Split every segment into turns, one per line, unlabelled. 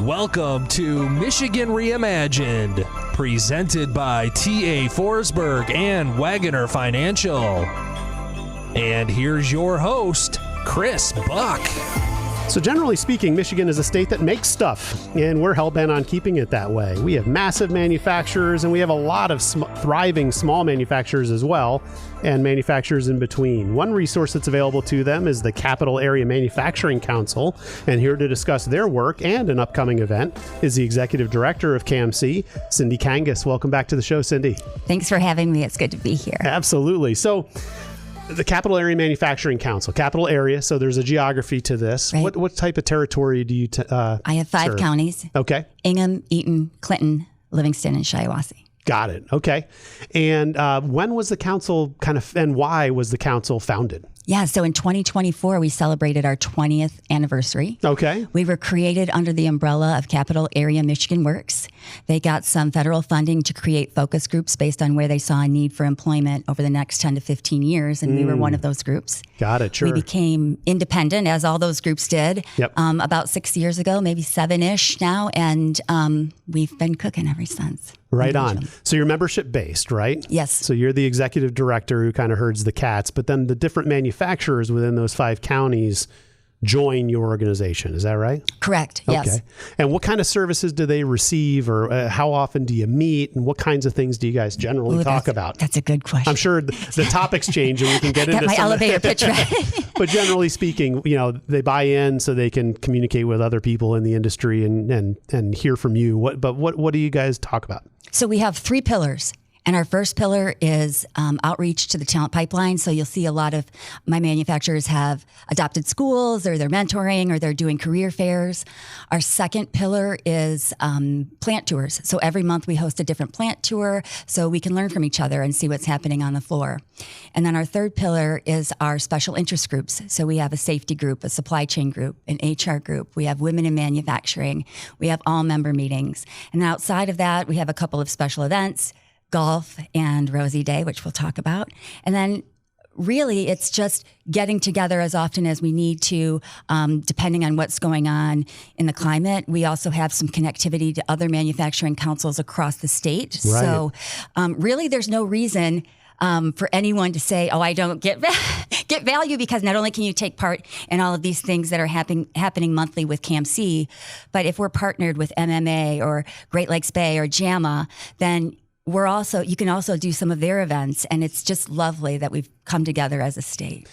Welcome to Michigan Reimagined, presented by T.A. Forsberg and Wagoner Financial. And here's your host, Chris Buck.
So generally speaking, Michigan is a state that makes stuff, and we're hell-bent on keeping it that way. We have massive manufacturers, and we have a lot of thriving small manufacturers as well, and manufacturers in between. One resource that's available to them is the Capital Area Manufacturing Council, and here to discuss their work and an upcoming event is the Executive Director of CAMC, Cindy Kangas. Welcome back to the show, Cindy.
Thanks for having me. It's good to be here.
Absolutely. So, the Capital Area Manufacturing Council, capital area, so there's a geography to this.
Right.
What type of territory do you
I have 5
serve?
counties.
Okay.
Ingham, Eaton, Clinton, Livingston, and Shiawassee.
Got it. Okay. And when was the council and why was the council founded?
Yeah, so in 2024, we celebrated our 20th anniversary.
Okay.
We were created under the umbrella of Capital Area Michigan Works. They got some federal funding to create focus groups based on where they saw a need for employment over the next 10 to 15 years, and we were one of those groups.
Got it, sure.
We became independent, as all those groups did, about 6 years ago, maybe 7-ish now, and we've been cooking ever since.
Right on. So you're membership based, right?
Yes.
So you're the executive director who kind of herds the cats, but then the different manufacturers within those 5 counties join your organization. Is that right?
Correct. Yes.
Okay. And what kind of services do they receive, or how often do you meet, and what kinds of things do you guys generally talk about?
That's a good question.
I'm sure the topics change and we can get into
my
some
elevator pitch right.
But generally speaking, they buy in so they can communicate with other people in the industry and hear from you. What do you guys talk about?
So we have 3 pillars. And our first pillar is outreach to the talent pipeline. So you'll see a lot of my manufacturers have adopted schools, or they're mentoring, or they're doing career fairs. Our second pillar is plant tours. So every month we host a different plant tour so we can learn from each other and see what's happening on the floor. And then our third pillar is our special interest groups. So we have a safety group, a supply chain group, an HR group. We have women in manufacturing. We have all member meetings. And outside of that, we have a couple of special events, golf and Rosie Day, which we'll talk about. And then really it's just getting together as often as we need to, depending on what's going on in the climate. We also have some connectivity to other manufacturing councils across the state.
Right.
So really there's no reason for anyone to say, oh, I don't get value, because not only can you take part in all of these things that are happening monthly with CAMC, but if we're partnered with MMA or Great Lakes Bay or JAMA, then you can also do some of their events, and it's just lovely that we've come together as a state.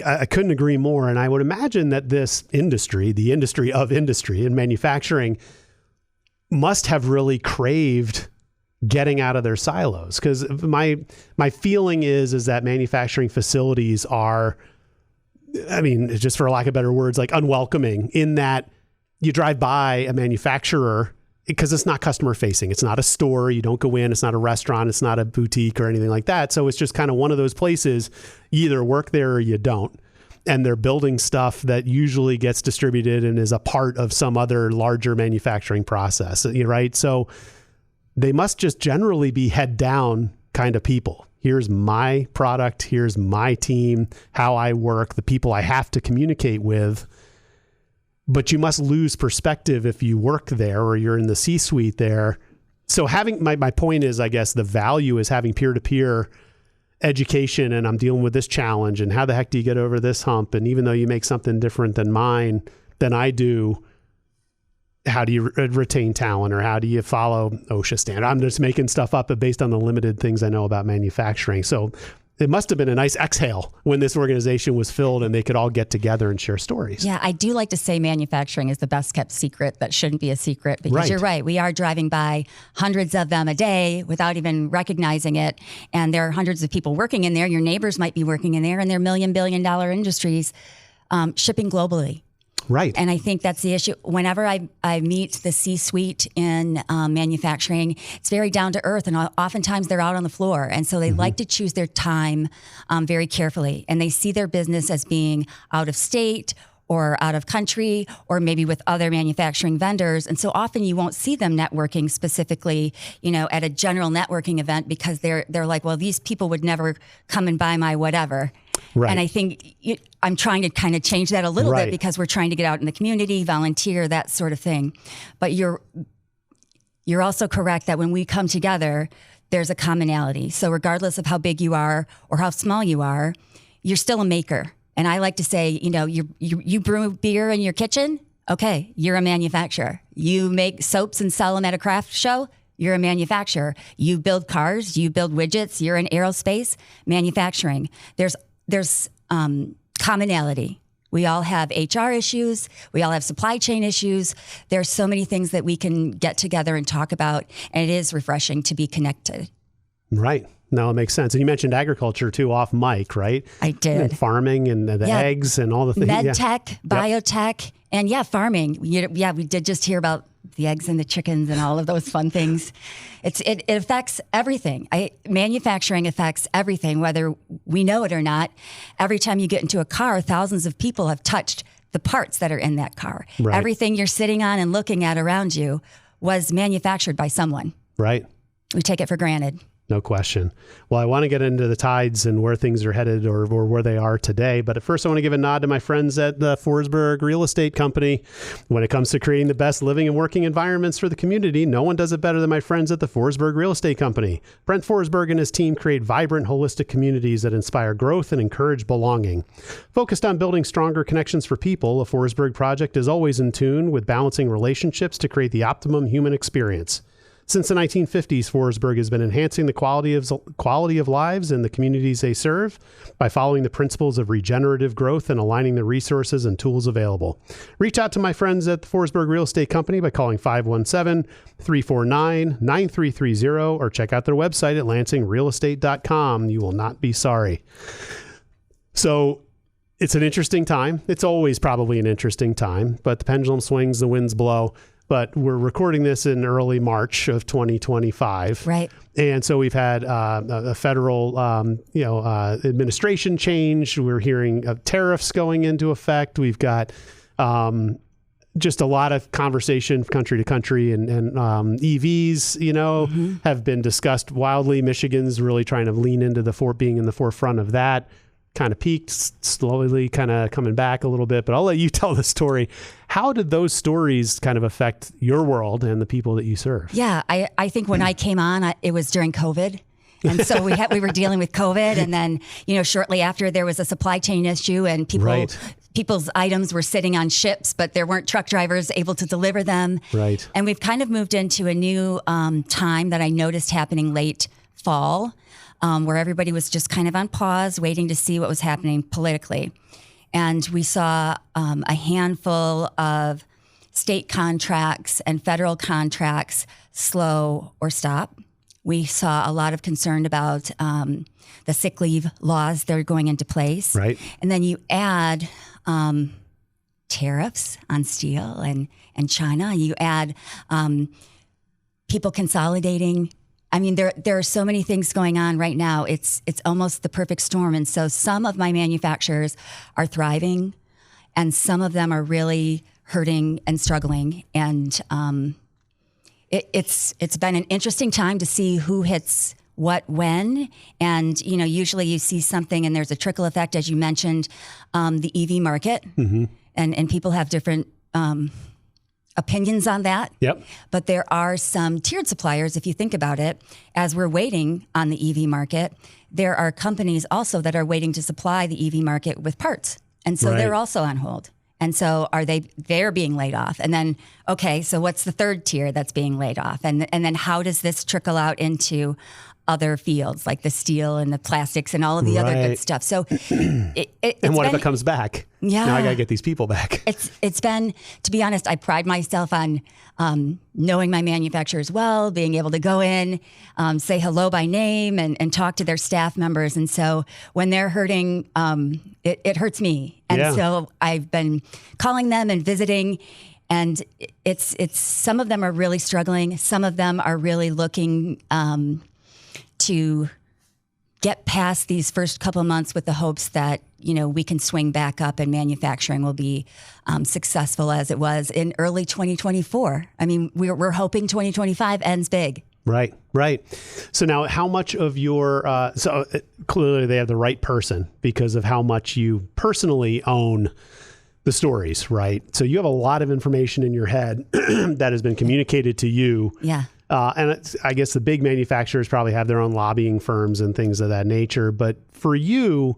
I couldn't agree more, and I would imagine that this industry, the industry of industry and manufacturing, must have really craved getting out of their silos, because my feeling is that manufacturing facilities are, just for lack of better words, like unwelcoming, in that you drive by a manufacturer because it's not customer facing. It's not a store. You don't go in. It's not a restaurant. It's not a boutique or anything like that. So it's just kind of one of those places, you either work there or you don't. And they're building stuff that usually gets distributed and is a part of some other larger manufacturing process, right? So they must just generally be head down kind of people. Here's my product. Here's my team, how I work, the people I have to communicate with. But you must lose perspective if you work there or you're in the C-suite there. So having my point is, I guess the value is having peer-to-peer education, and I'm dealing with this challenge, and how the heck do you get over this hump? And even though you make something different than I do, how do you retain talent, or how do you follow OSHA standard? I'm just making stuff up based on the limited things I know about manufacturing. So it must have been a nice exhale when this organization was filled and they could all get together and share stories.
Yeah, I do like to say manufacturing is the best kept secret that shouldn't be a secret, because You're right. We are driving by hundreds of them a day without even recognizing it. And there are hundreds of people working in there. Your neighbors might be working in there, and they're $1 billion industries shipping globally.
Right.
And I think that's the issue. Whenever I meet the C-suite in manufacturing, it's very down to earth, and oftentimes they're out on the floor. And so they like to choose their time very carefully. And they see their business as being out of state or out of country, or maybe with other manufacturing vendors. And so often you won't see them networking specifically, at a general networking event, because they're like, well, these people would never come and buy my whatever.
Right.
And I think I'm trying to kind of change that a little bit, because we're trying to get out in the community, volunteer, that sort of thing. But you're also correct that when we come together, there's a commonality. So regardless of how big you are or how small you are, you're still a maker. And I like to say, you brew beer in your kitchen. Okay, you're a manufacturer. You make soaps and sell them at a craft show. You're a manufacturer. You build cars. You build widgets. You're in aerospace manufacturing. There's commonality. We all have HR issues. We all have supply chain issues. There's so many things that we can get together and talk about, and it is refreshing to be connected.
Right. No, it makes sense. And you mentioned agriculture too off mic, right?
I did.
And farming and the eggs and all the things.
Med tech, biotech, and farming. We did just hear about the eggs and the chickens and all of those fun things. It affects everything. Manufacturing affects everything, whether we know it or not. Every time you get into a car, thousands of people have touched the parts that are in that car.
Right.
Everything you're sitting on and looking at around you was manufactured by someone.
Right.
We take it for granted.
No question. Well, I want to get into the tides and where things are headed or where they are today. But at first, I want to give a nod to my friends at the Forsberg Real Estate Company. When it comes to creating the best living and working environments for the community, no one does it better than my friends at the Forsberg Real Estate Company. Brent Forsberg and his team create vibrant, holistic communities that inspire growth and encourage belonging. Focused on building stronger connections for people, a Forsberg project is always in tune with balancing relationships to create the optimum human experience. Since the 1950s, Forsberg has been enhancing the quality of lives in the communities they serve by following the principles of regenerative growth and aligning the resources and tools available. Reach out to my friends at the Forsberg Real Estate Company by calling 517-349-9330 or check out their website at lansingrealestate.com. You will not be sorry. So it's an interesting time. It's always probably an interesting time, but the pendulum swings, the winds blow. But we're recording this in early March of 2025.
Right.
And so we've had a federal, administration change. We're hearing of tariffs going into effect. We've got just a lot of conversation country to country, and EVs, have been discussed wildly. Michigan's really trying to lean into being in the forefront of that. Kind of peaked, slowly kind of coming back a little bit, but I'll let you tell the story. How did those stories kind of affect your world and the people that you serve?
Yeah, I think when I came on, it was during COVID. And so we were dealing with COVID, and then, shortly after there was a supply chain issue, and people's items were sitting on ships, but there weren't truck drivers able to deliver them.
Right.
And we've kind of moved into a new time that I noticed happening late fall. Where everybody was just kind of on pause, waiting to see what was happening politically. And we saw a handful of state contracts and federal contracts slow or stop. We saw a lot of concern about the sick leave laws that are going into place.
Right.
And then you add tariffs on steel and China. You add people consolidating. I mean, there are so many things going on right now. It's almost the perfect storm. And so some of my manufacturers are thriving, and some of them are really hurting and struggling. And it's been an interesting time to see who hits what when. And, usually you see something and there's a trickle effect, as you mentioned, the EV market. Mm-hmm. And people have different opinions on that.
Yep.
But there are some tiered suppliers, if you think about it, as we're waiting on the EV market, there are companies also that are waiting to supply the EV market with parts. And so they're also on hold. And so they're being laid off. And then, okay, so what's the third tier that's being laid off? And then how does this trickle out into other fields like the steel and the plastics and all of the other good stuff? So
and what if it comes back?
Yeah.
Now I got to get these people back.
It's been, to be honest, I pride myself on knowing my manufacturers well, being able to go in, say hello by name and talk to their staff members. And so when they're hurting, it hurts me. And so I've been calling them and visiting, and it's some of them are really struggling. Some of them are really looking to get past these first couple of months with the hopes that we can swing back up and manufacturing will be successful as it was in early 2024. I mean, we're hoping 2025 ends big.
Right. So now how much of your, clearly they have the right person because of how much you personally own the stories, right? So you have a lot of information in your head that has been communicated to you.
Yeah.
And I guess the big manufacturers probably have their own lobbying firms and things of that nature. But for you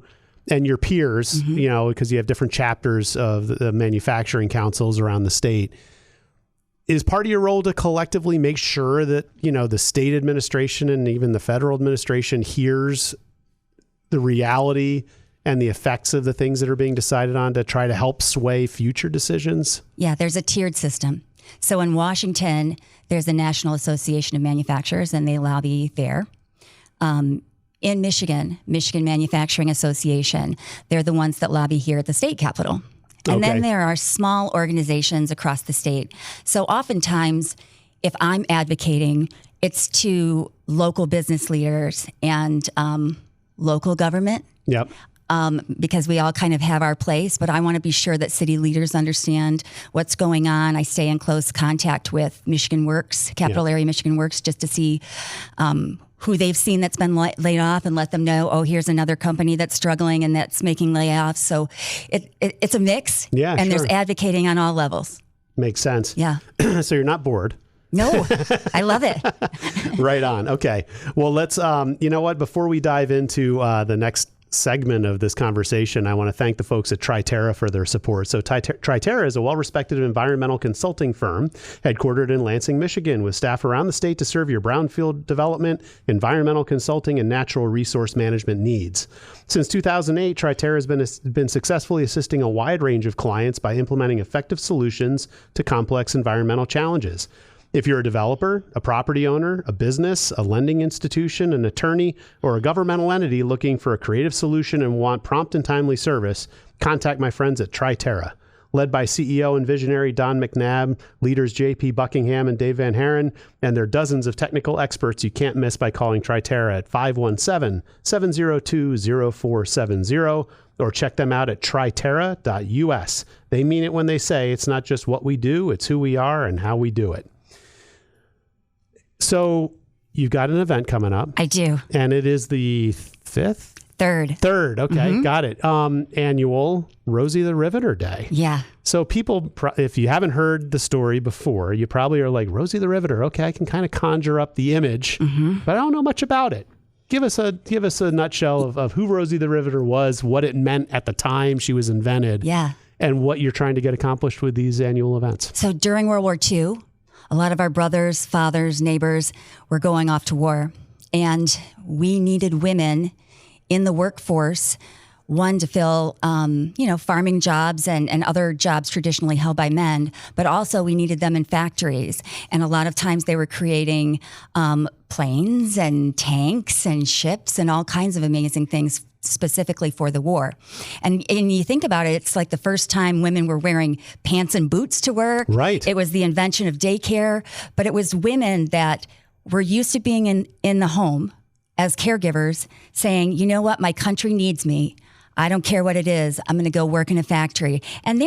and your peers, because you have different chapters of the manufacturing councils around the state, is part of your role to collectively make sure that, the state administration and even the federal administration hears the reality and the effects of the things that are being decided on to try to help sway future decisions?
Yeah, there's a tiered system. So in Washington, there's the National Association of Manufacturers, and they lobby there. In Michigan Manufacturing Association, they're the ones that lobby here at the state capitol. And then there are small organizations across the state. So oftentimes, if I'm advocating, it's to local business leaders and local government.
Yep.
Because we all kind of have our place, but I want to be sure that city leaders understand what's going on. I stay in close contact with Michigan Works, Capital Area Michigan Works, just to see who they've seen that's been laid off and let them know, oh, here's another company that's struggling and that's making layoffs. So it's a mix.
Yeah,
and
sure.
There's advocating on all levels.
Makes sense.
Yeah.
So you're not bored.
No, I love it.
Right on. Okay. Well, let's, you know what, before we dive into the next segment of this conversation, I want to thank the folks at Triterra for their support. So Triterra is a well-respected environmental consulting firm headquartered in Lansing, Michigan, with staff around the state to serve your brownfield development, environmental consulting, and natural resource management needs. Since 2008, Triterra has been successfully assisting a wide range of clients by implementing effective solutions to complex environmental challenges. If you're a developer, a property owner, a business, a lending institution, an attorney, or a governmental entity looking for a creative solution and want prompt and timely service, contact my friends at Triterra. Led by CEO and visionary Don McNabb, leaders JP Buckingham and Dave Van Haren, and their dozens of technical experts you can't miss by calling Triterra at 517-702-0470 or check them out at triterra.us. They mean it when they say it's not just what we do, it's who we are and how we do it. So you've got an event coming up.
I do.
And it is the 5th?
Third.
Okay. Got it. Annual Rosie the Riveter Day.
Yeah.
So people, if you haven't heard the story before, you probably are like, Rosie the Riveter. Okay. I can kind of conjure up the image, but I don't know much about it. Give us a nutshell of who Rosie the Riveter was, what it meant at the time she was invented.
Yeah.
And what you're trying to get accomplished with these annual events.
So during World War II, a lot of our brothers, fathers, neighbors were going off to war. And we needed women in the workforce, one to fill, farming jobs and other jobs traditionally held by men, but also we needed them in factories. And a lot of times they were creating planes and tanks and ships and all kinds of amazing things specifically for the war. And you think about it, it's like the first time women were wearing pants and boots to work.
Right.
It was the invention of daycare, but it was women that were used to being in the home as caregivers saying, you know what, my country needs me. I don't care what it is. I'm going to go work in a factory. And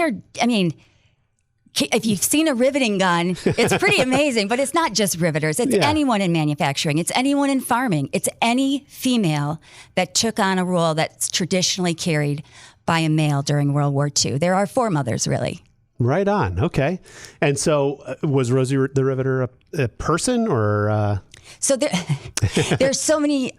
if you've seen a riveting gun, it's pretty amazing, but it's not just riveters. It's anyone in manufacturing. It's anyone in farming. It's any female that took on a role that's traditionally carried by a male during World War II. There are foremothers, really.
Right on. Okay. And so was Rosie the Riveter a person or?
So there's so many...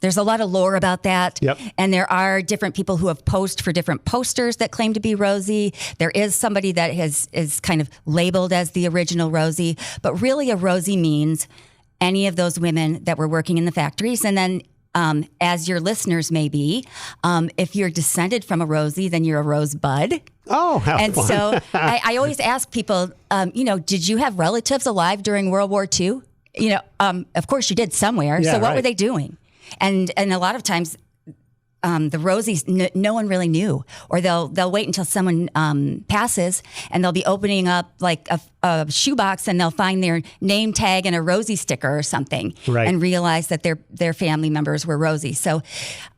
There's a lot of lore about that.
Yep.
And there are different people who have posed for different posters that claim to be Rosie. There is somebody that is kind of labeled as the original Rosie. But really a Rosie means any of those women that were working in the factories. And then as your listeners may be, if you're descended from a Rosie, then you're a rosebud.
Oh, how
and
fun.
So I always ask people, did you have relatives alive during World War II? Of course you did somewhere.
Yeah,
so what
right.
were they doing? And a lot of times, the Rosies, no one really knew, or they'll wait until someone passes, and they'll be opening up like a shoebox, and they'll find their name tag and a Rosie sticker or something,
right.
and realize that their family members were Rosie. So,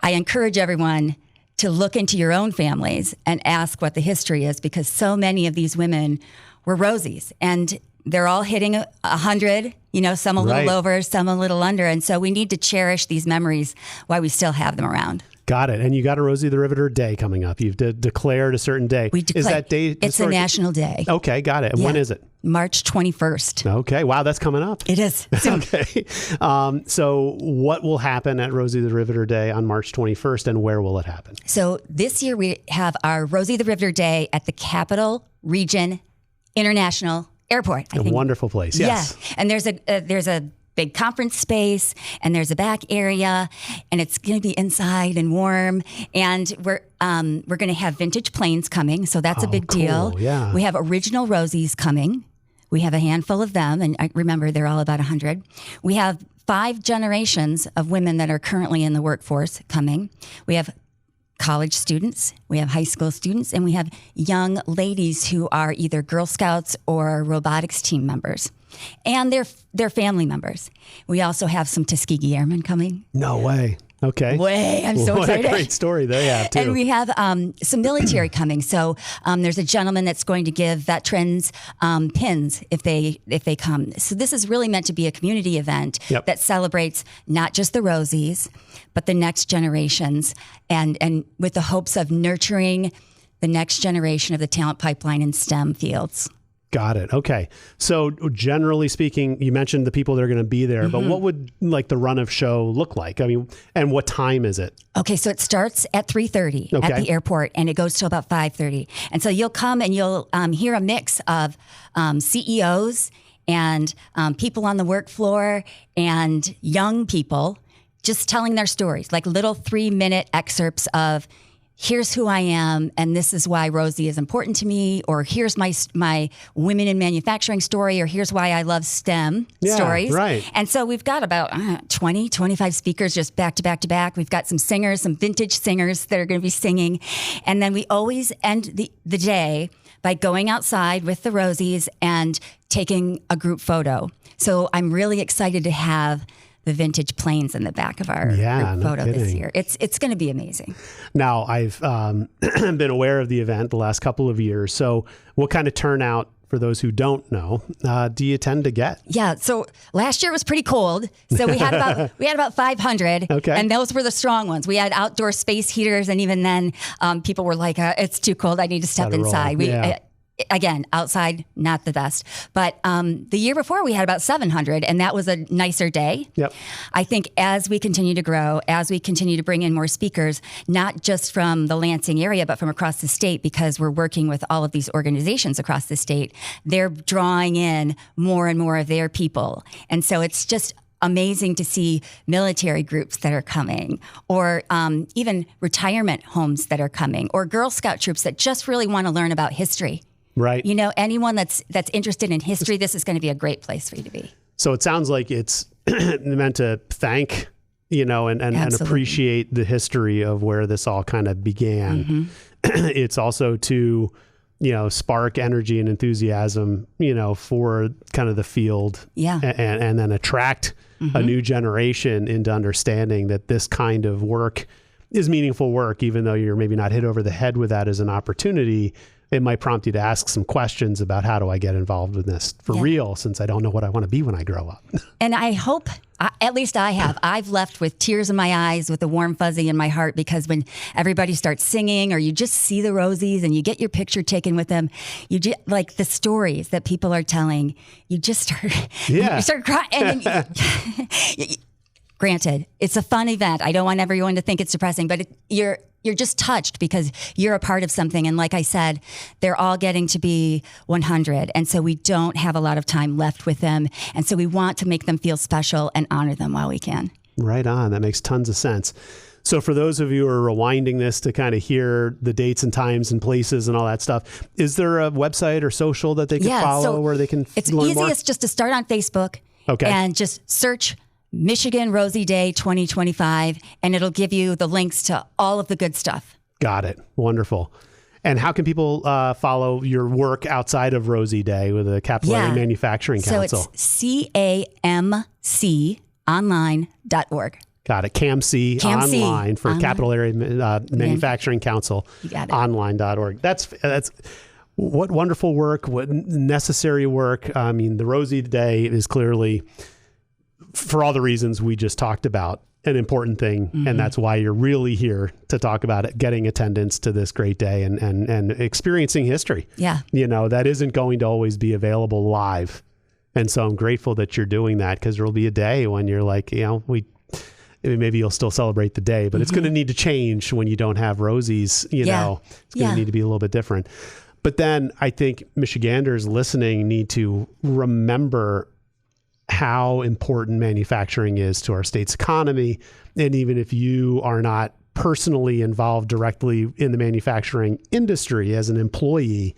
I encourage everyone to look into your own families and ask what the history is, because so many of these women were Rosies, and they're all hitting 100, some a little over, some a little under. And so we need to cherish these memories while we still have them around.
Got it. And you got a Rosie the Riveter Day coming up. You've declared a certain day.
Is that day? It's a national day.
Okay, got it. And when is it?
March 21st.
Okay. Wow, that's coming up.
It is.
Okay. So what will happen at Rosie the Riveter Day on March 21st, and where will it happen?
So this year we have our Rosie the Riveter Day at the Capital Region International Airport.
A wonderful place. Yes.
Yeah. And there's a big conference space, and there's a back area, and it's going to be inside and warm. And we're going to have vintage planes coming, so that's a big deal.
Yeah.
We have original Rosies coming. We have a handful of them, and I remember they're all about 100. We have 5 generations of women that are currently in the workforce coming. We have college students, we have high school students, and we have young ladies who are either Girl Scouts or robotics team members. And their family members. We also have some Tuskegee Airmen coming.
No way. Okay.
I'm so excited.
What a great story they have, too.
And we have some military coming. So there's a gentleman that's going to give veterans pins if they come. So this is really meant to be a community event that celebrates not just the Rosies, but the next generations, and with the hopes of nurturing the next generation of the talent pipeline in STEM fields.
Got it. Okay. So generally speaking, you mentioned the people that are going to be there, but what would the run of show look like? I mean, and what time is it?
Okay. So it starts at 3:30 at the airport, and it goes till about 5:30. And so you'll come and you'll hear a mix of CEOs and people on the work floor and young people just telling their stories, like little 3-minute excerpts of, here's who I am, and this is why Rosie is important to me, or here's my women in manufacturing story, or here's why I love STEM stories.
Right.
And so we've got about 20, 25 speakers just back to back to back. We've got some singers, some vintage singers that are going to be singing. And then we always end the day by going outside with the Rosies and taking a group photo. So I'm really excited to have the vintage planes in the back of our group photo this year. It's going to be amazing.
Now, I've been aware of the event the last couple of years. So what kind of turnout, for those who don't know, do you tend to get?
Yeah. So last year was pretty cold. So we had about 500.
Okay.
And those were the strong ones. We had outdoor space heaters. And even then, people were like, it's too cold. I need to step inside. Again, outside, not the best. But the year before, we had about 700, and that was a nicer day.
Yep.
I think as we continue to grow, as we continue to bring in more speakers, not just from the Lansing area, but from across the state, because we're working with all of these organizations across the state, they're drawing in more and more of their people. And so it's just amazing to see military groups that are coming, or even retirement homes that are coming, or Girl Scout troops that just really want to learn about history.
Right.
Anyone that's interested in history, this is going to be a great place for you to be.
So it sounds like it's meant to thank, and appreciate the history of where this all kind of began. It's also to, spark energy and enthusiasm, for kind of the field.
Yeah.
And then attract a new generation into understanding that this kind of work is meaningful work, even though you're maybe not hit over the head with that as an opportunity. It might prompt you to ask some questions about, how do I get involved with this for real, since I don't know what I want to be when I grow up.
And I hope, at least I have, I've left with tears in my eyes, with a warm fuzzy in my heart, because when everybody starts singing, or you just see the Rosies and you get your picture taken with them, you just, like the stories that people are telling, you just start, you start crying. And then granted, it's a fun event. I don't want everyone to think it's depressing, but you're just touched because you're a part of something. And like I said, they're all getting to be 100. And so we don't have a lot of time left with them. And so we want to make them feel special and honor them while we can.
Right on. That makes tons of sense. So for those of you who are rewinding this to kind of hear the dates and times and places and all that stuff, is there a website or social that they can follow where they can
it's
learn
easiest
more?
just to start on Facebook and just search Michigan Rosie Day 2025, and it'll give you the links to all of the good stuff. Got it.
Wonderful. And how can people follow your work outside of Rosie Day with the Capillary Manufacturing Council?
So it's CAMC online.org.
Got it. CAMC online for Capital Area Manufacturing Council.
You got it.
Online.org. That's what wonderful work, what necessary work. I mean, the Rosie today is clearly, for all the reasons we just talked about, an important thing. And that's why you're really here to talk about it, getting attendance to this great day and experiencing history.
Yeah.
That isn't going to always be available live. And so I'm grateful that you're doing that, because there'll be a day when you're like, maybe you'll still celebrate the day, but it's going to need to change when you don't have Rosie's, it's going to need to be a little bit different. But then I think Michiganders listening need to remember how important manufacturing is to our state's economy. And even if you are not personally involved directly in the manufacturing industry as an employee,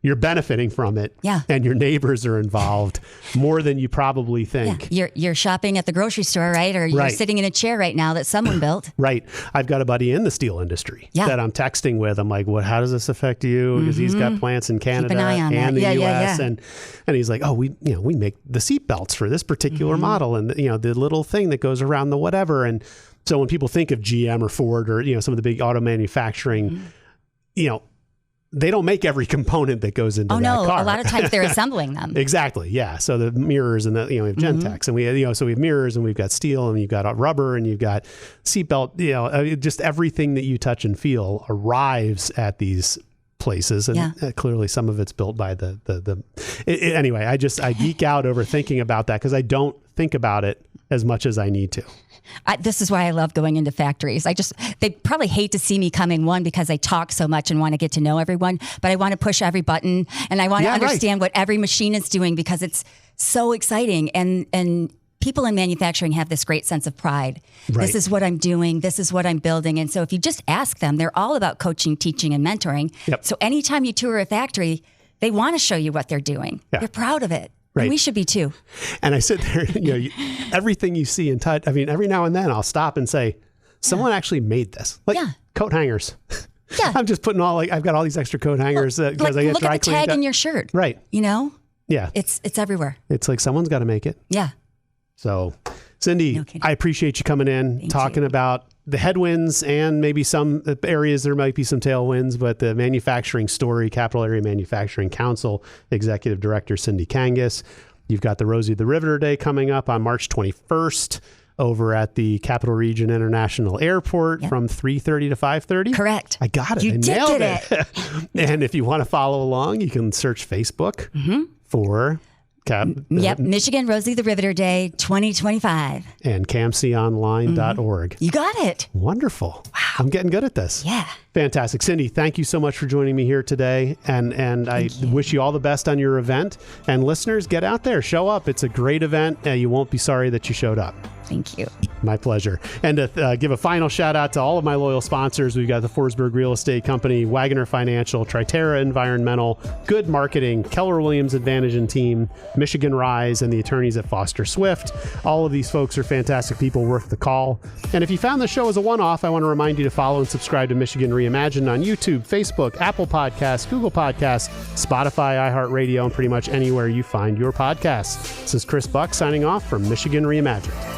you're benefiting from it.
Yeah.
And your neighbors are involved more than you probably think.
Yeah. You're shopping at the grocery store, right? Or you're sitting in a chair right now that someone built.
Right. I've got a buddy in the steel industry that I'm texting with. I'm like, how does this affect you? Because he's got plants in Canada and the US. And he's like, we make the seat belts for this particular model, and the little thing that goes around the whatever. And so when people think of GM or Ford or some of the big auto manufacturing, they don't make every component that goes into that car.
A lot of times they're assembling them.
Exactly. Yeah. So the mirrors and we have Gentex and we have mirrors, and we've got steel, and you've got rubber, and you've got seatbelt, just everything that you touch and feel arrives at these places. And clearly some of it's built by anyway, I geek out over thinking about that, because I don't think about it as much as I need to.
This is why I love going into factories. They probably hate to see me come in, one, because I talk so much and want to get to know everyone, but I want to push every button, and I want to understand what every machine is doing, because it's so exciting. And people in manufacturing have this great sense of pride. Right. This is what I'm doing. This is what I'm building. And so if you just ask them, they're all about coaching, teaching, and mentoring. Yep. So anytime you tour a factory, they want to show you what they're doing. Yeah. They're proud of it. Right. And we should be too.
And I sit there, everything you see and touch. I mean, every now and then I'll stop and say, someone actually made this. Like coat hangers. Yeah. I'm just putting I've got all these extra coat hangers because I get
look
dry
at the tag in your shirt.
Right.
Yeah. It's everywhere.
It's like someone's got to make it.
Yeah.
So, Cindy, I appreciate you coming in, talking about the headwinds and maybe some areas there might be some tailwinds, but the manufacturing story, Capital Area Manufacturing Council, Executive Director Cindy Kangas. You've got the Rosie the Riveter Day coming up on March 21st over at the Capital Region International Airport from 3:30 to 5:30.
Correct.
I got it.
You
nailed
did it.
And if you want to follow along, you can search Facebook for
Michigan Rosie the Riveter Day 2025.
And CAMConline.org.
You got it.
Wonderful. Wow. I'm getting good at this.
Yeah.
Fantastic. Cindy, thank you so much for joining me here today. And I wish you all the best on your event. And listeners, get out there. Show up. It's a great event. You won't be sorry that you showed up.
Thank you.
My pleasure. And to give a final shout out to all of my loyal sponsors, we've got the Forsberg Real Estate Company, Wagoner Financial, Triterra Environmental, Good Marketing, Keller Williams Advantage and Team, Michigan Rise, and the attorneys at Foster Swift. All of these folks are fantastic people worth the call. And if you found the show as a one-off, I want to remind you to follow and subscribe to Michigan Reimagined on YouTube, Facebook, Apple Podcasts, Google Podcasts, Spotify, iHeartRadio, and pretty much anywhere you find your podcasts. This is Chris Buck signing off from Michigan Reimagined.